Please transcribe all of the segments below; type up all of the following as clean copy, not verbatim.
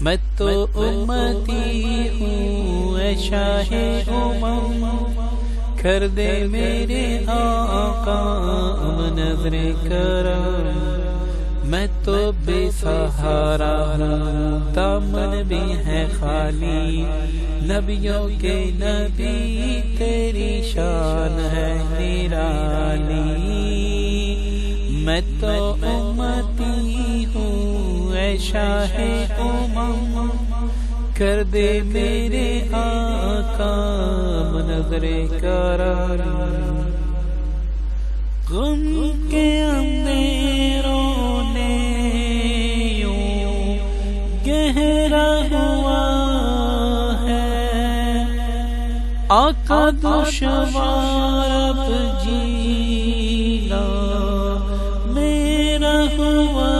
میں تو امتی ہوں اے شاہ امم، کر دے میرے آقا نظر کرم۔ میں تو بے سہارا ہوں، دامن بھی ہے خالی، نبیوں کے نبی تیری شان ہے نرالی۔ میں تو امتی ہوں اے شاہ امم، کر دے میرے آقا نظر کرم۔ غم کے اندھیروں نے یوں گہرا ہوا ہے، آقا دشوار اب جینا میرا ہوا۔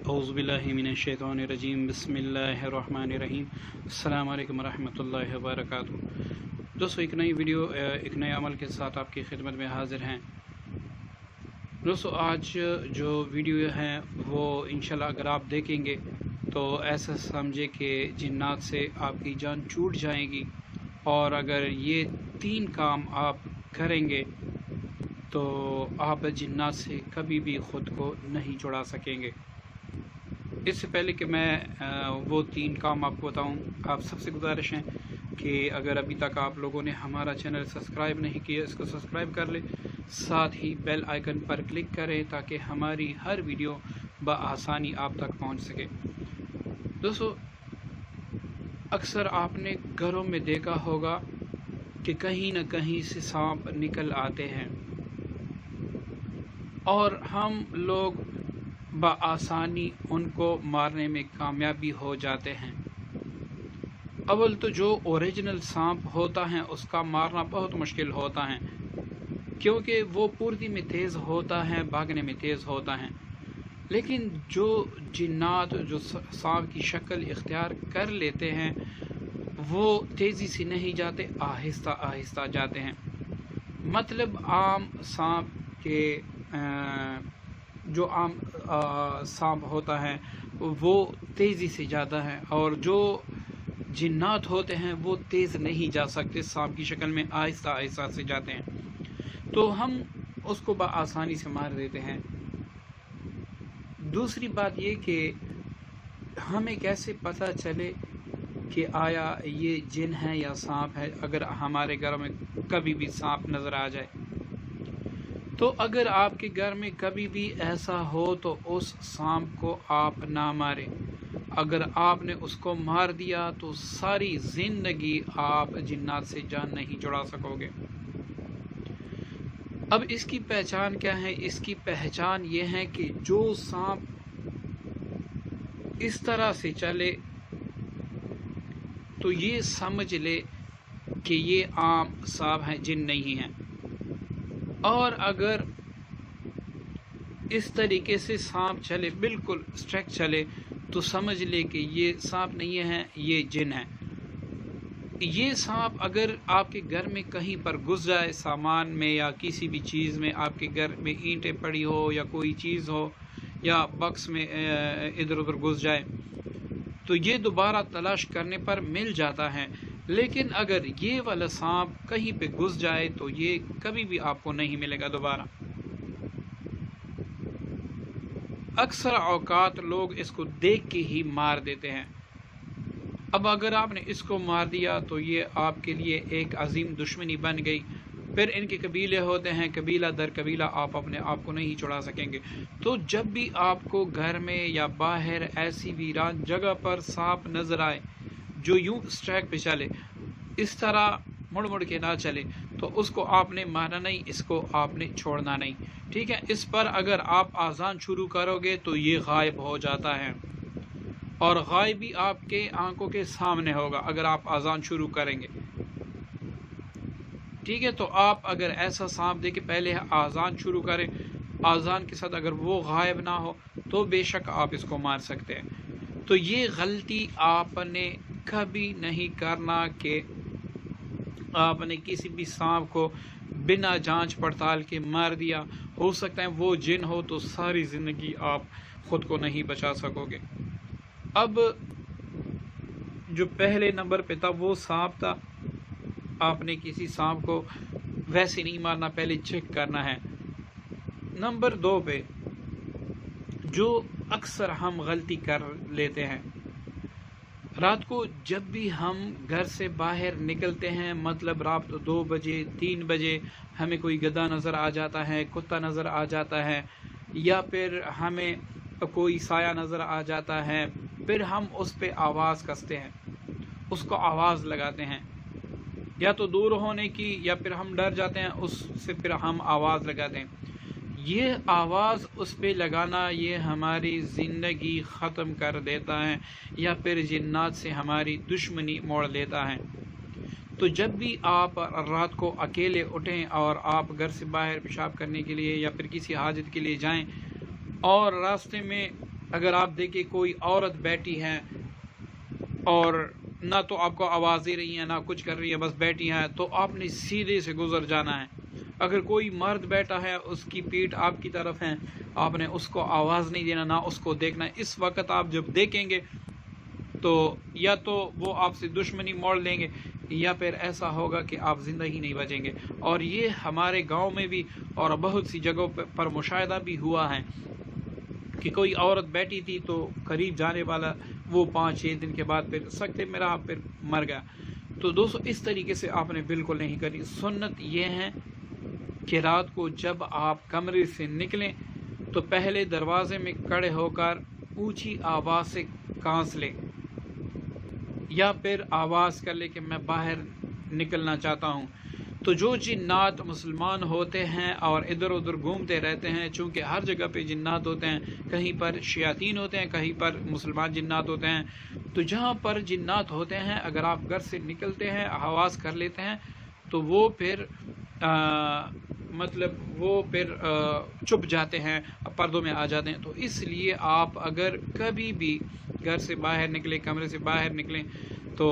اعوذ باللہ من الشیطان الرجیم، بسم اللہ الرحمن الرحیم۔ السلام علیکم ورحمۃ اللہ وبرکاتہ۔ دوستو ایک نئی ویڈیو ایک نئے عمل کے ساتھ آپ کی خدمت میں حاضر ہیں۔ دوستو آج جو ویڈیو ہے وہ انشاءاللہ اگر آپ دیکھیں گے تو ایسا سمجھے کہ جنات سے آپ کی جان چھوٹ جائے گی، اور اگر یہ 3 کام آپ کریں گے تو آپ جنات سے کبھی بھی خود کو نہیں چھڑا سکیں گے۔ اس سے پہلے کہ میں وہ 3 کام آپ کو بتاؤں، آپ سب سے گزارش ہے کہ اگر ابھی تک آپ لوگوں نے ہمارا چینل سبسکرائب نہیں کیا، اس کو سبسکرائب کر لیں، ساتھ ہی بیل آئیکن پر کلک کریں تاکہ ہماری ہر ویڈیو بآسانی آپ تک پہنچ سکے۔ دوستو اکثر آپ نے گھروں میں دیکھا ہوگا کہ کہیں نہ کہیں سے سانپ نکل آتے ہیں، اور ہم لوگ بآسانی ان کو مارنے میں کامیابی ہو جاتے ہیں۔ اول تو جو اوریجنل سانپ ہوتا ہے اس کا مارنا بہت مشکل ہوتا ہے، کیونکہ وہ پھرتی میں تیز ہوتا ہے، بھاگنے میں تیز ہوتا ہے۔ لیکن جو جنات جو سانپ کی شکل اختیار کر لیتے ہیں وہ تیزی سے نہیں جاتے، آہستہ آہستہ جاتے ہیں۔ مطلب عام سانپ کے جو عام سانپ ہوتا ہے وہ تیزی سے جاتا ہے، اور جو جنات ہوتے ہیں وہ تیز نہیں جا سکتے، سانپ کی شکل میں آہستہ آہستہ سے جاتے ہیں، تو ہم اس کو بآسانی سے مار دیتے ہیں۔ دوسری بات یہ کہ ہمیں کیسے پتہ چلے کہ آیا یہ جن ہے یا سانپ ہے اگر ہمارے گھر میں کبھی بھی سانپ نظر آ جائے؟ تو اگر آپ کے گھر میں کبھی بھی ایسا ہو تو اس سانپ کو آپ نہ ماریں۔ اگر آپ نے اس کو مار دیا تو ساری زندگی آپ جنات سے جان نہیں چھڑا سکو گے۔ اب اس کی پہچان کیا ہے؟ اس کی پہچان یہ ہے کہ جو سانپ اس طرح سے چلے تو یہ سمجھ لے کہ یہ عام سانپ ہیں، جن نہیں ہیں۔ اور اگر اس طریقے سے سانپ چلے، بالکل اسٹریٹ چلے، تو سمجھ لے کہ یہ سانپ نہیں ہے، یہ جن ہے۔ یہ سانپ اگر آپ کے گھر میں کہیں پر گھس جائے، سامان میں یا کسی بھی چیز میں، آپ کے گھر میں اینٹیں پڑی ہو یا کوئی چیز ہو یا باکس میں ادھر ادھر گھس جائے، تو یہ دوبارہ تلاش کرنے پر مل جاتا ہے۔ لیکن اگر یہ والا سانپ کہیں پہ گھس جائے تو یہ کبھی بھی آپ کو نہیں ملے گا دوبارہ۔ اکثر اوقات لوگ اس کو دیکھ کے ہی مار دیتے ہیں۔ اب اگر آپ نے اس کو مار دیا تو یہ آپ کے لیے ایک عظیم دشمنی بن گئی، پھر ان کے قبیلے ہوتے ہیں، قبیلہ در قبیلہ آپ اپنے آپ کو نہیں چھڑا سکیں گے۔ تو جب بھی آپ کو گھر میں یا باہر ایسی ویران جگہ پر سانپ نظر آئے جو یوں اسٹریک پہ چلے، اس طرح مڑ مڑ کے نہ چلے، تو اس کو آپ نے مارنا نہیں، اس کو آپ نے چھوڑنا نہیں، ٹھیک ہے؟ اس پر اگر آپ آذان شروع کرو گے تو یہ غائب ہو جاتا ہے، اور غائب بھی آپ کے آنکھوں کے سامنے ہوگا اگر آپ آذان شروع کریں گے، ٹھیک ہے؟ تو آپ اگر ایسا سانپ دیکھیں پہلے آذان شروع کریں، آذان کے ساتھ اگر وہ غائب نہ ہو تو بے شک آپ اس کو مار سکتے ہیں۔ تو یہ غلطی آپ نے کبھی نہیں کرنا کہ آپ نے کسی بھی سانپ کو بنا جانچ پڑتال کے مار دیا۔ ہو سکتا ہے وہ جن ہو تو ساری زندگی آپ خود کو نہیں بچا سکوگے۔ اب جو پہلے نمبر پہ تھا وہ سانپ تھا، آپ نے کسی سانپ کو ویسے نہیں مارنا، پہلے چیک کرنا ہے۔ نمبر 2 پہ جو اکثر ہم غلطی کر لیتے ہیں، رات کو جب بھی ہم گھر سے باہر نکلتے ہیں، مطلب رات 2 بجے 3 بجے ہمیں کوئی گدھا نظر آ جاتا ہے، کتا نظر آ جاتا ہے، یا پھر ہمیں کوئی سایہ نظر آ جاتا ہے، پھر ہم اس پہ آواز کستے ہیں، اس کو آواز لگاتے ہیں، یا تو دور ہونے کی، یا پھر ہم ڈر جاتے ہیں اس سے، پھر ہم آواز لگاتے ہیں۔ یہ آواز اس پہ لگانا یہ ہماری زندگی ختم کر دیتا ہے، یا پھر جنات سے ہماری دشمنی موڑ دیتا ہے۔ تو جب بھی آپ رات کو اکیلے اٹھیں اور آپ گھر سے باہر پیشاب کرنے کے لیے یا پھر کسی حاجت کے لیے جائیں، اور راستے میں اگر آپ دیکھیں کوئی عورت بیٹھی ہے اور نہ تو آپ کو آواز دے رہی ہے نہ کچھ کر رہی ہے، بس بیٹھی ہے، تو آپ نے سیدھے سے گزر جانا ہے۔ اگر کوئی مرد بیٹھا ہے، اس کی پیٹھ آپ کی طرف ہے، آپ نے اس کو آواز نہیں دینا، نہ اس کو دیکھنا ہے۔ اس وقت آپ جب دیکھیں گے تو یا تو وہ آپ سے دشمنی موڑ لیں گے، یا پھر ایسا ہوگا کہ آپ زندہ ہی نہیں بچیں گے۔ اور یہ ہمارے گاؤں میں بھی اور بہت سی جگہوں پر مشاہدہ بھی ہوا ہے کہ کوئی عورت بیٹھی تھی تو قریب جانے والا وہ 5-6 دن کے بعد پھر سکتے میں رہا، پھر مر گیا۔ تو دوستو اس طریقے سے آپ نے بالکل نہیں کرنی۔ سنت یہ ہے کہ رات کو جب آپ کمرے سے نکلیں تو پہلے دروازے میں کھڑے ہو کر اونچی آواز سے کانس لیں، یا پھر آواز کر لیں کہ میں باہر نکلنا چاہتا ہوں۔ تو جو جنات مسلمان ہوتے ہیں اور ادھر ادھر گھومتے رہتے ہیں، چونکہ ہر جگہ پہ جنات ہوتے ہیں، کہیں پر شیاطین ہوتے ہیں، کہیں پر مسلمان جنات ہوتے ہیں، تو جہاں پر جنات ہوتے ہیں اگر آپ گھر سے نکلتے ہیں آواز کر لیتے ہیں تو وہ پھر چھپ جاتے ہیں، پردوں میں آ جاتے ہیں۔ تو اس لیے آپ اگر کبھی بھی گھر سے باہر نکلیں، کمرے سے باہر نکلیں تو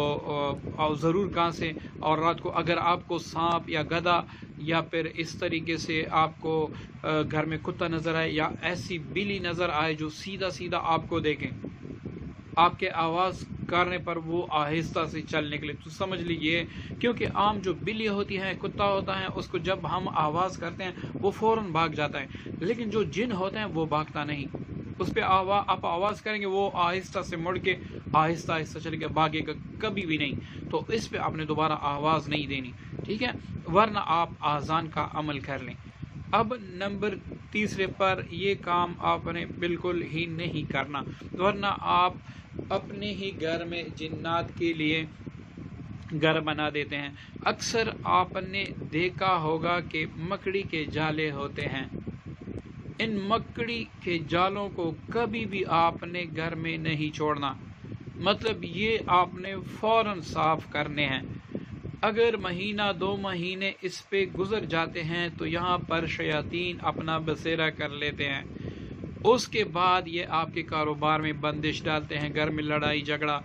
ضرور کانسیں۔ اور رات کو اگر آپ کو سانپ یا گدھا یا پھر اس طریقے سے آپ کو گھر میں کتا نظر آئے یا ایسی بلی نظر آئے جو سیدھا سیدھا آپ کو دیکھیں، آپ کے آواز کرنے پر وہ آہستہ سے چل نکلے، تو سمجھ لیجیے، کیونکہ عام جو بلی ہوتی ہے، کتا ہوتا ہے، اس کو جب ہم آواز کرتے ہیں وہ فوراً بھاگ جاتا ہے، لیکن جو جن ہوتے ہیں وہ بھاگتا نہیں۔ اس پہ آپ آواز کریں گے وہ آہستہ سے مڑ کے آہستہ آہستہ چلے گا، بھاگے گا کبھی بھی نہیں۔ تو اس پہ آپ نے دوبارہ آواز نہیں دینی، ٹھیک ہے، ورنہ آپ آذان کا عمل کر لیں۔ اب نمبر 3 پر یہ کام آپ نے بالکل ہی نہیں کرنا، ورنہ آپ اپنے ہی گھر میں جنات کے لیے گھر بنا دیتے ہیں۔ اکثر آپ نے دیکھا ہوگا کہ مکڑی کے جالے ہوتے ہیں، ان مکڑی کے جالوں کو کبھی بھی آپ نے گھر میں نہیں چھوڑنا، مطلب یہ آپ نے فوراً صاف کرنے ہیں۔ اگر مہینہ 2 مہینے اس پہ گزر جاتے ہیں تو یہاں پر شیاطین اپنا بسیرا کر لیتے ہیں، اس کے بعد یہ آپ کے کاروبار میں بندش ڈالتے ہیں، گھر میں لڑائی جھگڑا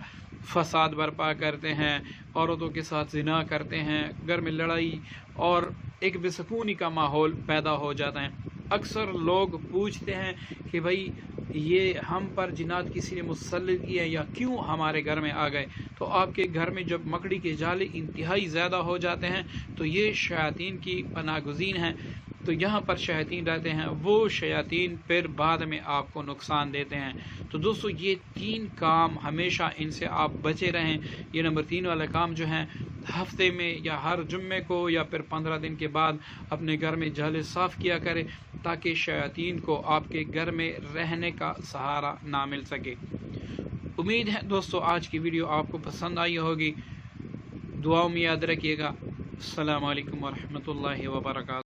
فساد برپا کرتے ہیں، عورتوں کے ساتھ زنا کرتے ہیں، گھر میں لڑائی اور ایک بے سکونی کا ماحول پیدا ہو جاتا ہے۔ اکثر لوگ پوچھتے ہیں کہ بھائی یہ ہم پر جنات کسی نے مسلط کی ہے یا کیوں ہمارے گھر میں آ گئے؟ تو آپ کے گھر میں جب مکڑی کے جالے انتہائی زیادہ ہو جاتے ہیں تو یہ شیاطین کی پناہ گزین ہیں، تو یہاں پر شیاطین رہتے ہیں، وہ شیاطین پھر بعد میں آپ کو نقصان دیتے ہیں۔ تو دوستو یہ 3 کام ہمیشہ ان سے آپ بچے رہیں۔ یہ نمبر 3 والا کام جو ہے ہفتے میں یا ہر جمعے کو یا پھر 15 دن کے بعد اپنے گھر میں جالے صاف کیا کرے، تاکہ شیاطین کو آپ کے گھر میں رہنے کا سہارا نہ مل سکے۔ امید ہے دوستو آج کی ویڈیو آپ کو پسند آئی ہوگی، دعاؤں میں یاد رکھیے گا۔ السلام علیکم ورحمۃ اللہ وبرکاتہ۔